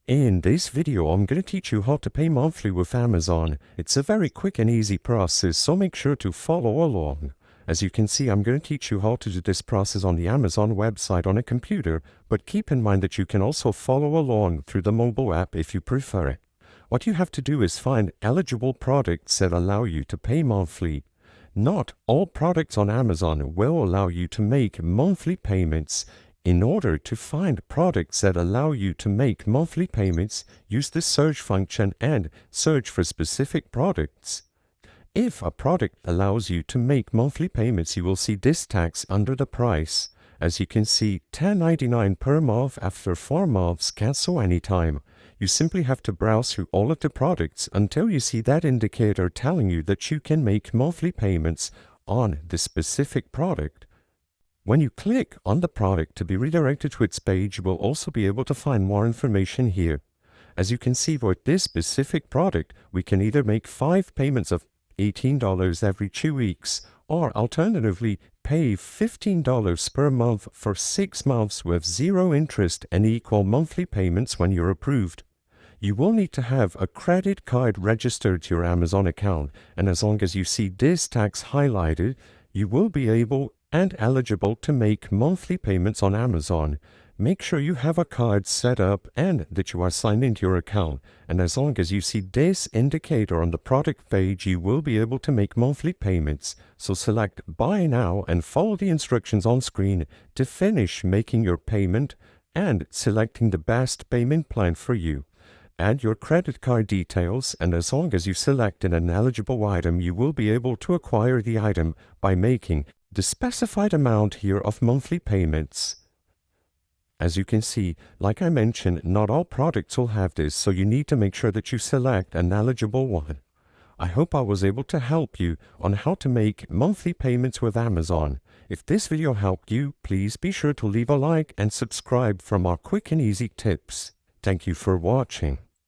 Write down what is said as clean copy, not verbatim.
In this video, I'm going to teach you how to pay monthly with Amazon. It's a very quick and easy process, so make sure to follow along. As you can see, I'm going to teach you how to do this process on the Amazon website on a computer, but keep in mind that you can also follow along through the mobile app if you prefer it. What you have to do is find eligible products that allow you to pay monthly. Not all products on Amazon will allow you to make monthly payments. In order to find products that allow you to make monthly payments, use the search function and search for specific products. If a product allows you to make monthly payments, you will see this tax under the price. As you can see, $10.99 per month after 4 months, cancel anytime. You simply have to browse through all of the products until you see that indicator telling you that you can make monthly payments on the specific product. When you click on the product to be redirected to its page, you will also be able to find more information here. As you can see, for this specific product, we can either make 5 payments of $18 every 2 weeks, or alternatively, pay $15 per month for 6 months with 0 interest and equal monthly payments when you're approved. You will need to have a credit card registered to your Amazon account, and as long as you see this tax highlighted, you will be able and eligible to make monthly payments on Amazon. Make sure you have a card set up and that you are signed into your account, and as long as you see this indicator on the product page, you will be able to make monthly payments. So select Buy Now and follow the instructions on screen to finish making your payment and selecting the best payment plan for you. Add your credit card details, and as long as you selected an eligible item, you will be able to acquire the item by making the specified amount here of monthly payments. As you can see, like I mentioned, not all products will have this, so you need to make sure that you select an eligible one. I hope I was able to help you on how to make monthly payments with Amazon. If this video helped you, please be sure to leave a like and subscribe for more quick and easy tips. Thank you for watching.